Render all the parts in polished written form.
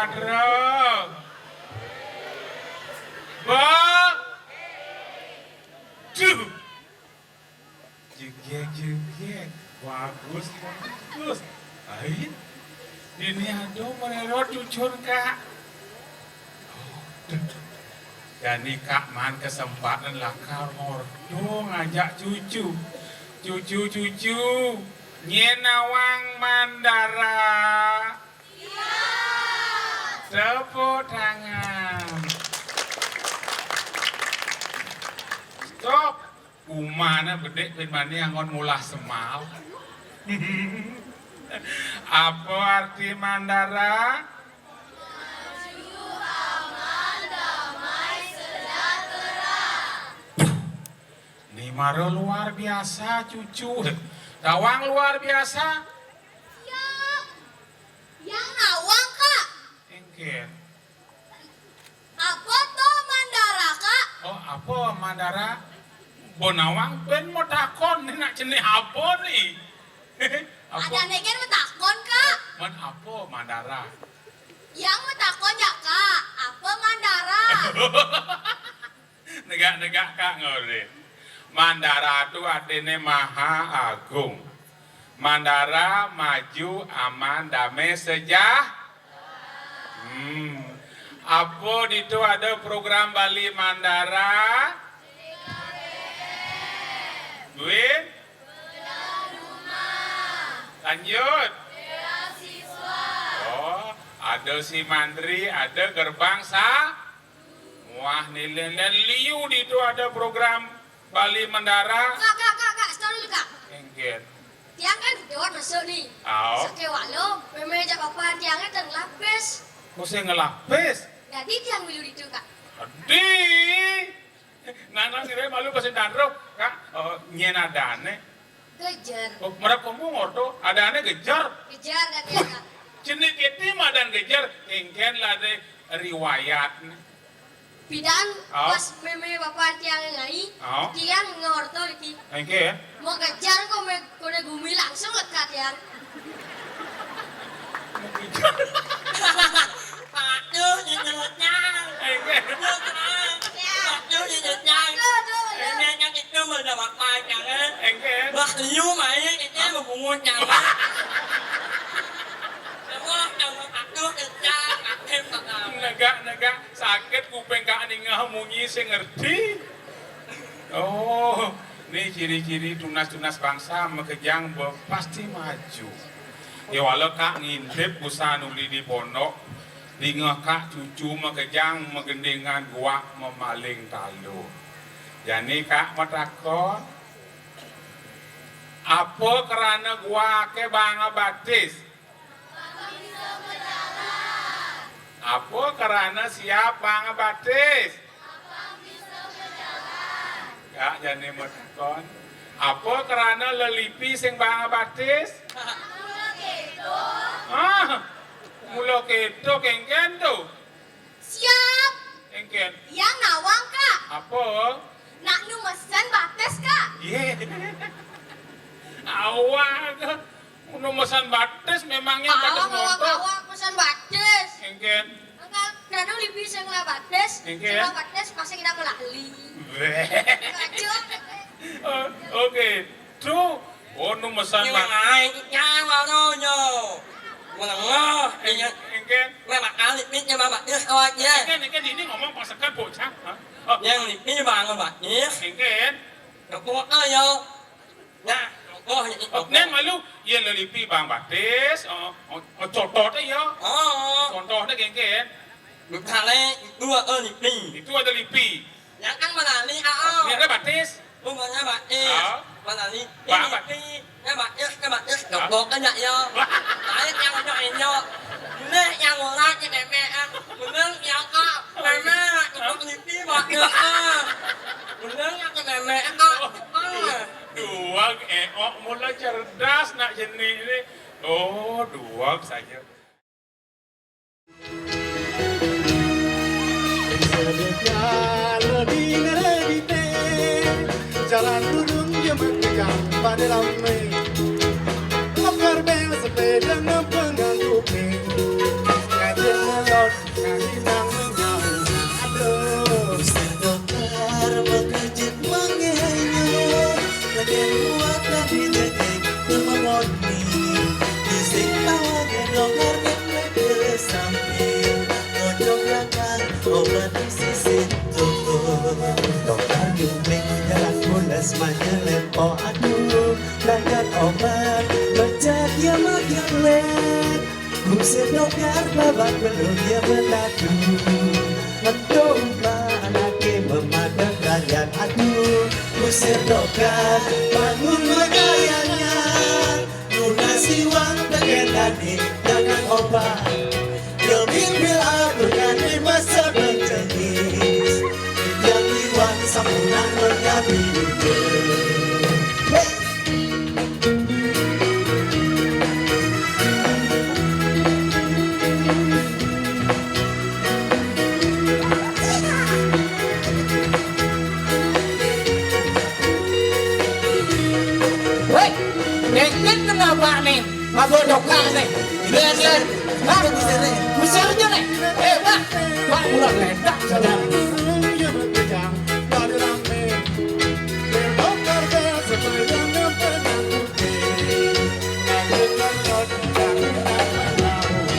kadreng. Duh. Jegek. Bagus. Ayo. Ini ada merero cucun kak. Jadi kak man kesempatan lah kordo ngajak cucu. Cucu. Nyenawang Mandara. Iya. Tepuk tangan. Stop. Umana bedek pen mani angon mulah semal. Apa arti Mandara? Maju, aman, damai, sejahtera. Nih maro luar biasa cucu. Tawang luar biasa. Ya, yang nawang kak. Engker. Apa tuh Mandara kak? Oh apa Mandara? Bonawang ben mau takon nih nak jenis apa nih? Ada negen metakon kak. Man apa Mandara? Yang metakon ya kak. Apa Mandara? Negak kak ngore. Mandara itu artinya maha agung. Mandara maju aman damai sejahtera. Apa itu ada program Bali Mandara? Duit? Lanjut. Oh, ada si Mandri, ada gerbang wah nilai liu di itu ada program Bali Mandara. Kak, stop dulu kak. Engger. Tiang kan jawab masuk nih. Au. Sekewa lo, memang jak apa tiangnya dan lapis. Kok saya ngelapis? Jadi tiang dulu itu kak. Adi. Nana sire malu pasien danro, kak. Nyena dane. Kejar. Oh, mereka kamu ngorto, adane gejar. Kejar kan ya kak. Jenis kita mah dan gejar, engken lah de riwayat. Bidan Au. pas meme bapak tiang ngai, Au. tiang ngorto iki. Engken. Mau kejar kok me kode gumi langsung lekat tiang. Aduh, nyelutnya. Engken. Aduh, nyelutnya. Ini yang itu mendapat panjangnya. Engken. Bak liu mày itu membungut nyawa. Semua kalau aduh kejar, akhir kata. Negak sakit kuping kak ningah munyi saya ngerti. Oh, ini ciri-ciri tunas bangsa mekejang pasti maju. Ya walau kak ngintip usaha nuli di pondok, dingah kak cucu mekejang megendengan gua memaling talu. Jadi kak matakon, apa kerana gua ke bangga batis? Apa karena siap bang batis? Kak jadi metakon. Apa karena lelipi sing bang batis? Mula keto kengken tu. Siap. Kengken. Yang nawang kak. Apa? Nak nu mesen bates kak. Ye. Awak. Uno mesan batis memangnya batis motor. Awak mesen bates. Kengken. Enggak, karena lebih sing lah bates. Engke. Sing lah bates pasti kita melali. Kacau. Oke. Tu. Oh, nu mesan Nhưng batis. mà ai nhang vào thôi nhờ. Mà là ngơ. Engken. Mẹ mặc áo lịch biết nhưng mà bạn biết thôi nhé. Engken ini ngomong pasakan bocah. Nhưng lịch biết bà người bạn nhé. Engken. Nó có ơi nhờ. Nha. Có những cái Nen malu, iya lelipi bang batis, cotot ya, contoh deh engken. Được thằng này đua ơn lịch bình. Itu ada lipi. Nhang ăn mà là đi áo. Ini ada batis. Đúng rồi nha bạn đi. Mà là đi. Bạn bạn. Nha bạn nhé, các bạn nhé. Đọc bột cái nhạy nhờ. Đấy, nhang vào nhạy nhờ. Nè, nhang vào ra cho mẹ ăn. Mình nâng nhang có. Mẹ là có lịch đi bọt được. Mình nâng nhang cho mẹ ăn có. Dua eok mulai cerdas nak jenis ini. Oh, dua saja. Sedekah lebih ngeredite jalan dudung dia memegang pada ramai. Lokar bel sepeda ngepenggang kuping. ngajak ngelot ngahinang menyau aduh Sedokar bekerjit mangenya Lagen buat tadi dedek Memoni Isik tawa gendokar dan sambil Ngocok rakar obat di sisi tubuh Dokar jumping jalan pulas menyelet oh aduh Lagat obat berjaya makin let Kusir dokar babat belum dia berlaku Mendomba anaknya memadak rakyat aduh Kusir dokar bangun megayanya Lunasi wang bagian tadi jangan obat Yo bil aku kan di masa berjenis Yang iwan sampunan mengabi Woi, ngeket kenapa nih? Mabodokar nih. Lihat. Hah? Besarnya nih. Pak. Pak ular ledak saja. Dia berkejang pada rame Berdokar biasa pedangnya pedang putih Ngajak ngelot ngahinang menyau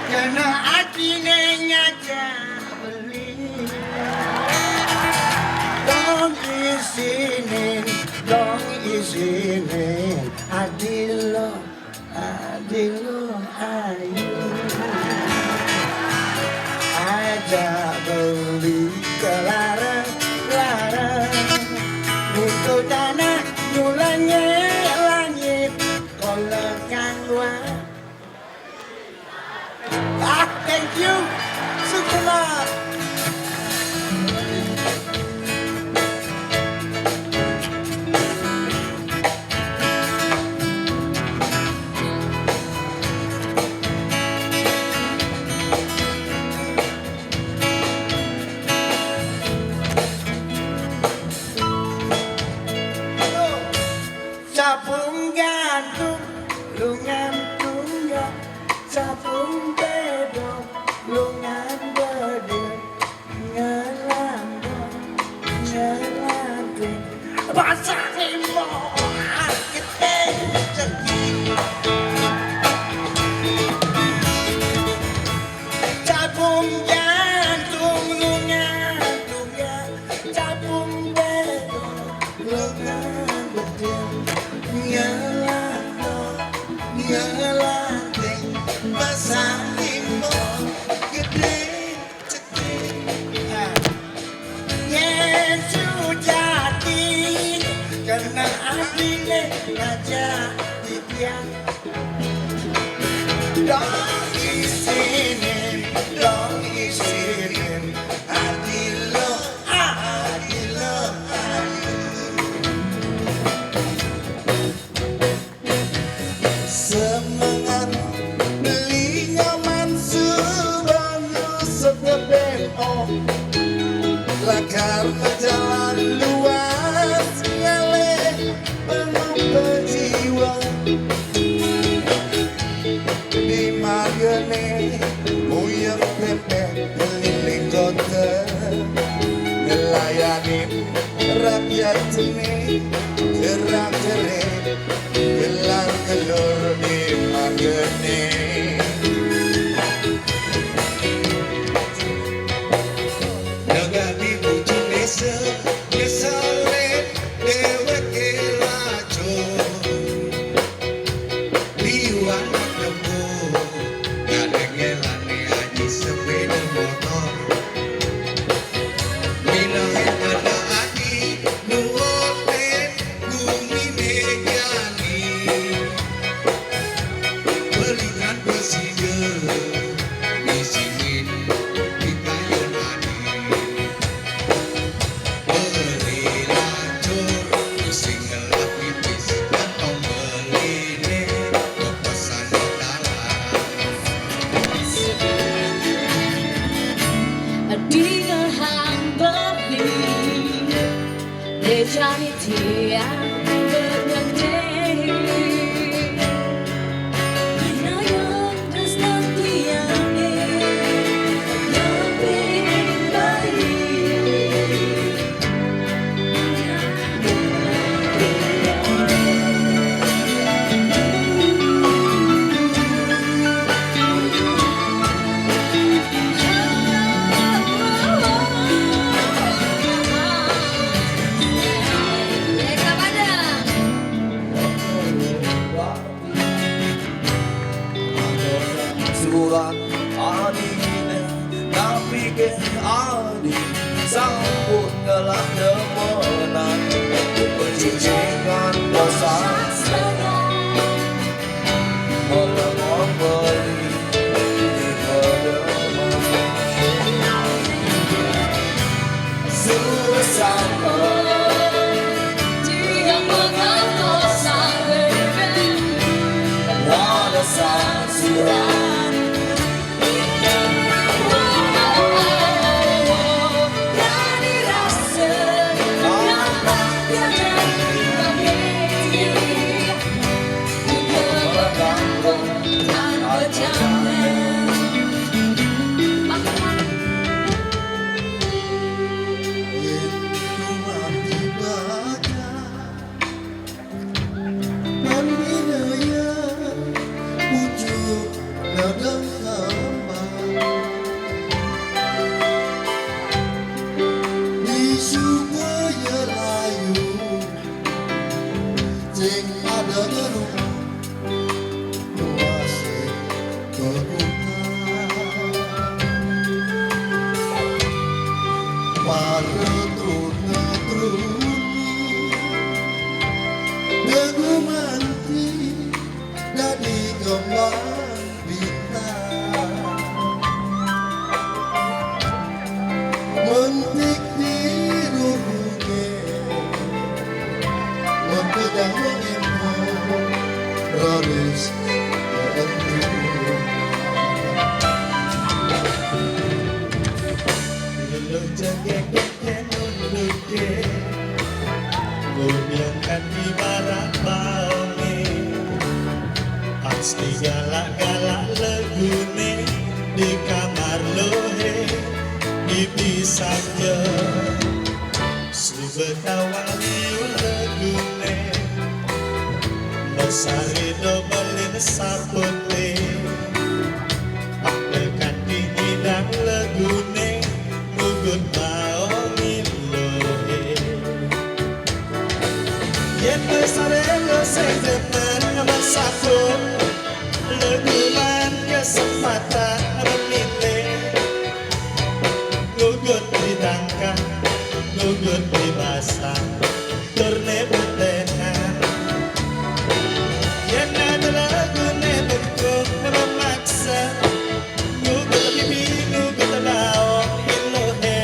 Karena hatinya ngajak beli Dong izinin Adilo ayu Ajak beli ke larang Untuk tanah mulanya langit Kolekan luar thank you, Sukma. Sabung gantung, lu ngantung ya. Sabung bedok, lu ngandedin. Ngelanting. Bahasa Imo, kita jadi. Sabung gantung, lu ngantung ya. Sabung bedok, lu ngandedin. Ngelanting bahasa Imo gede ceking Yesu jadi karena adine ngajak dipiang Dong isinin adilo semangat beli nyaman subanu setebel lakar jalan luas ngale penuh berjiwa di magene muyang pepe keliling kota melayani rakyat ini gerak-gerik gelar gelor di magene jaga di urang adine tapi ke adi sambut kelak demenan percicingan dosa melengok beli di pedeman bersama Dia mengantosa baby walau sansuran Dari rasa yang bagaimana begini Bergantung tanpa jangan Mentik biru ruge Mempedang mengempo Rodus Lo jaga kenun luke Gobiangkan di barat baune Pasti galak-galak legune Di kamar lohe Bibi saja Subetawang liur legune Besari dobelin sapote Pakdekan di hidang legune Gugut maongin lohe Yen besare lo segeman Masakun Leguman kesempatan remite Gugut di tangka Gugut di basah Turne butehan Yen ada lagune bentuk memaksa Gugut bibi gugut bao Ilohe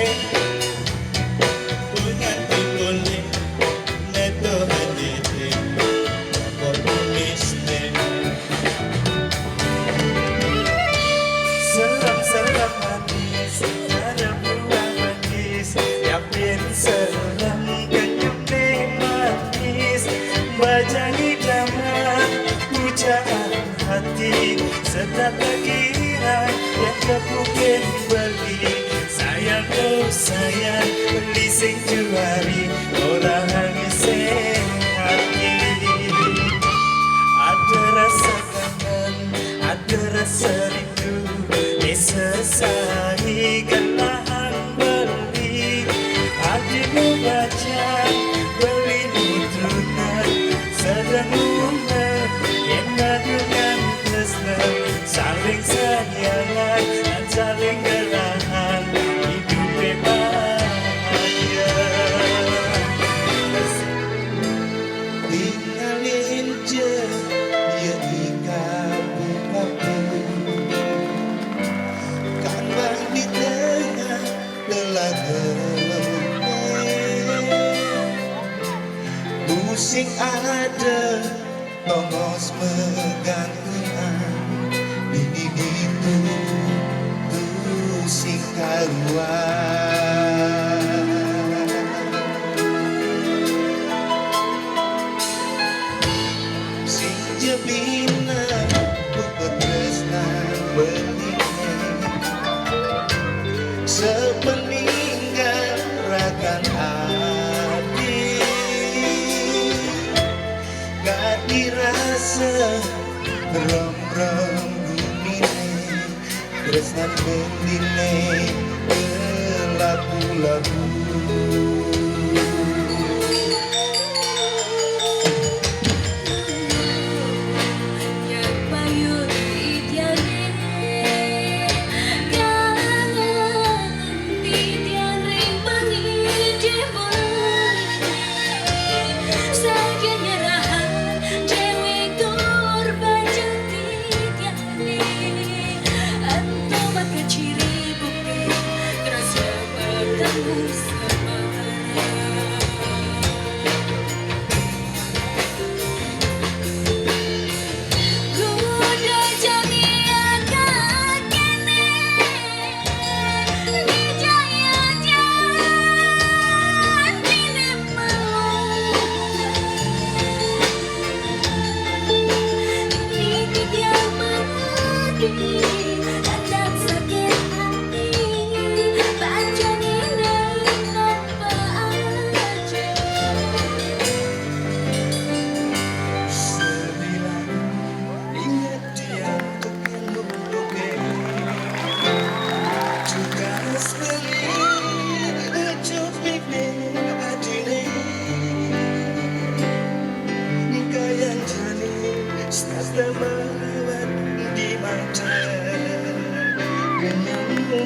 Bungan timbulin Neto haditi Oportunisme Seram-seram manis Ada buah manis Yapin seram kenyumne manis Bajani daman Pujaan hati Serta pikiran Yang kepukin beli Sayang oh sayang Beli sing juari Orang hangising hati Ada rasa kangen Ada rasa rindu Sesai gelahan beli Adimu baca Beli nutunan Sedang umar Enak dengan tresna Saling sayangan Dan saling gelahan Hidup bahagia Tinggalin je Dia ikabu-kabu Kambang di tengah gelap-gelap Pusing ada Tongos menggantungan Ini gitu Pusing karuan Sing jebina Buku tresnan beline Sepeninggal rakan hati Gak dirasa Rom-rom gumine Tresnan bendine Lagu-lagu Yang payu di tiada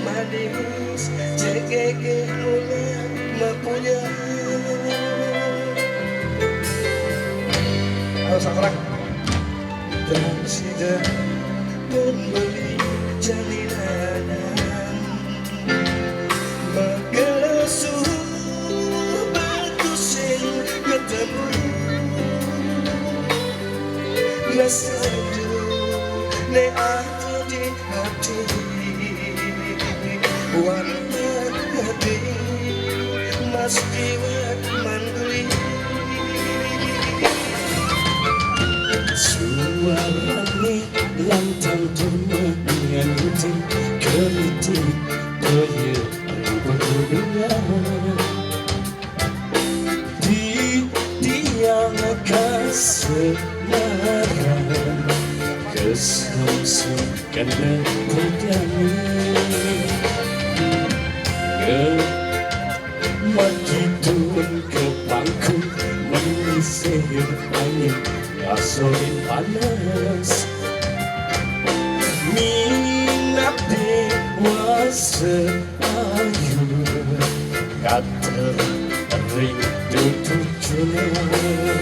manis cekeke oleh mempunya. Halo Sakura. Dan sudah membeli jalinan Menggesu batu sing ketemu Rasa rindu ne ada di hati Warna hati mas iwat manduli Suarane lantang dengan rutin keriting koye berdunia di tiang kasemaran kesumsum karena pegangnya mati turun ke bangku menyisir angin gasolin panas minat dewasa ayu kater ring tutup jurnal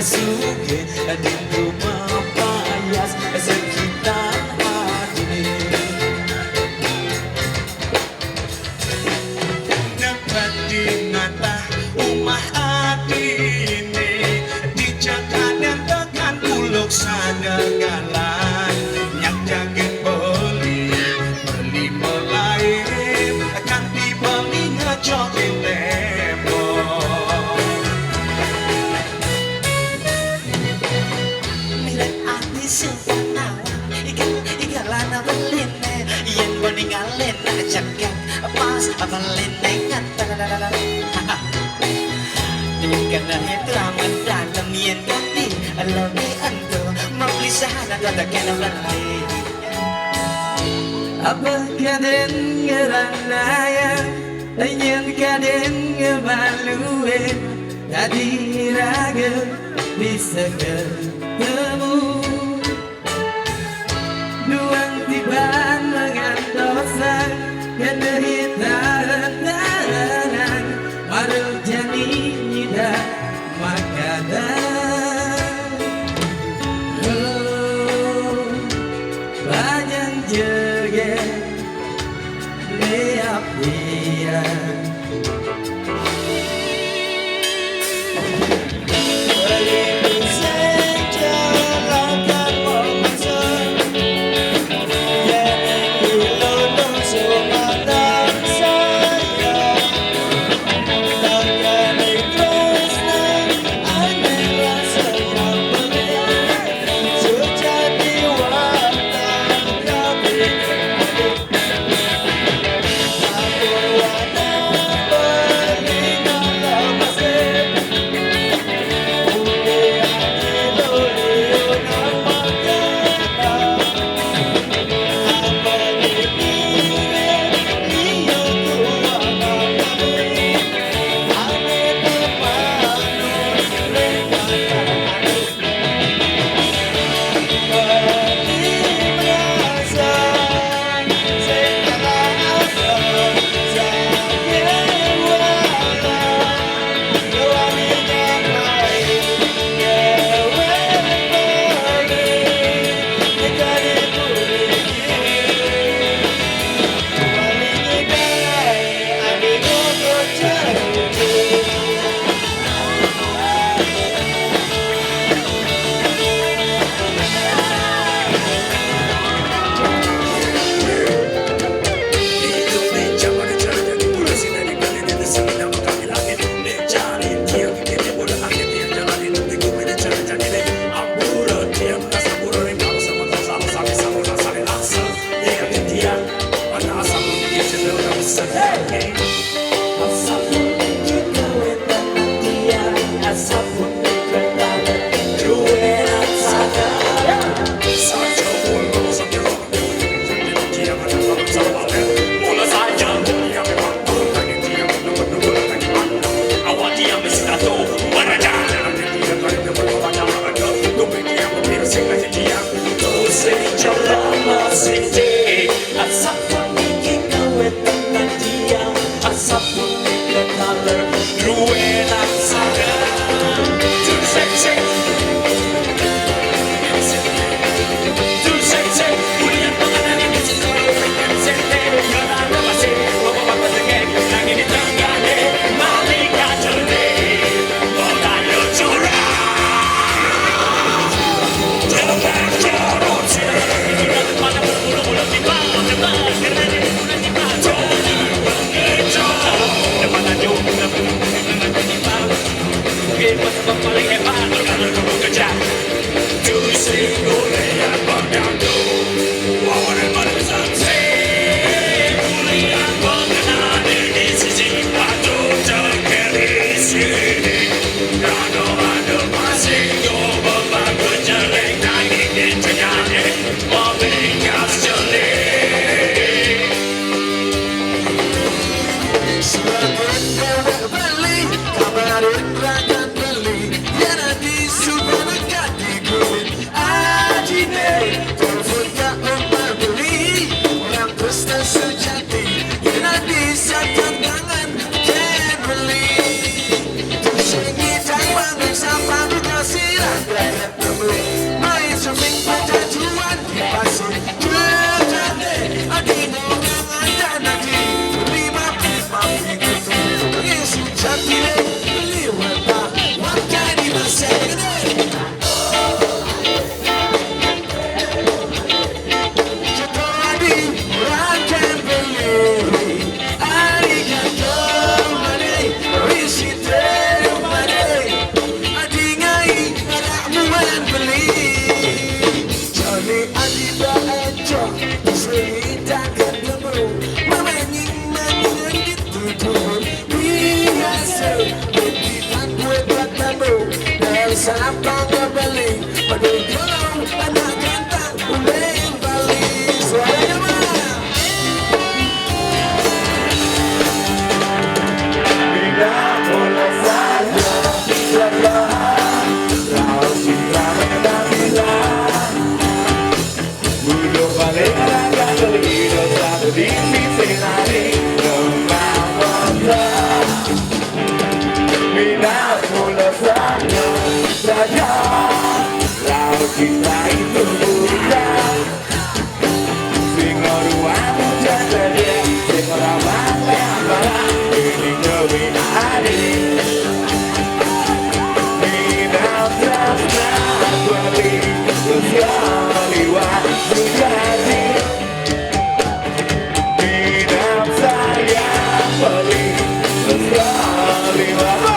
Suge di rumah payas sekitar hati Dapat dinata umah hati ini dijaga dan tekan buluk sadagalan Nyak jagin beli mulai akan dibeli ngejokin ninggalin jaket pas apalin nengat dengan itu aman dan temien ganti lebih ando memelisahan ada kena berhenti apa kaden ngeranaya ingin kaden ngemaluin tadi raga bisa ketemu Nuang tiban mengantosan Kedehitaran Marul jani nida Makadan Oh Banyak jege Liap dia Sampai kembali, aduh kalau anak ganteng boleh kembali. Suaranya mana? Bila bola saja berjalan, kau cinta mengambilnya. Belum balik lagi terlihat satu di sisi lain, kemauan. Bila bola saja laut kita itu bukan sing ruang jadanya sing ramah lembah ini lebih adil minat rasa beli sekali waktu jadi minat saya beli sekali waktu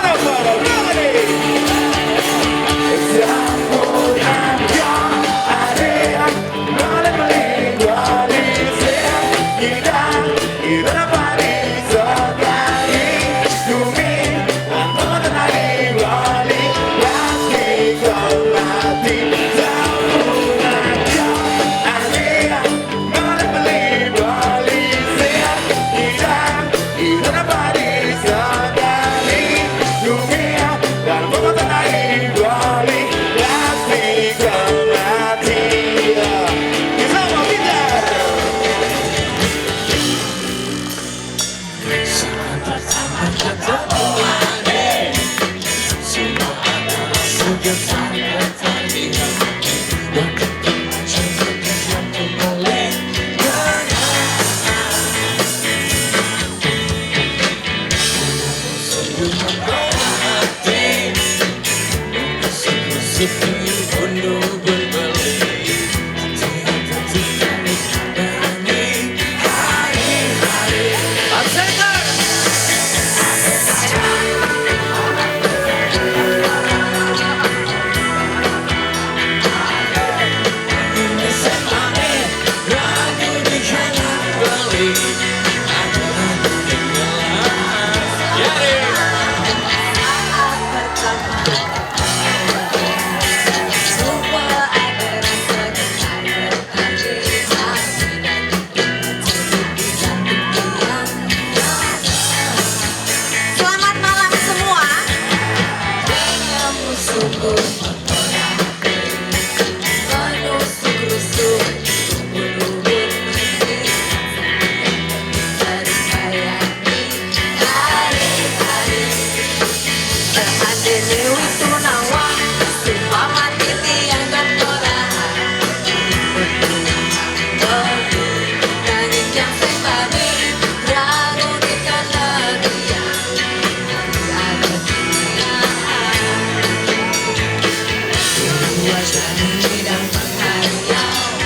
sedang menghalau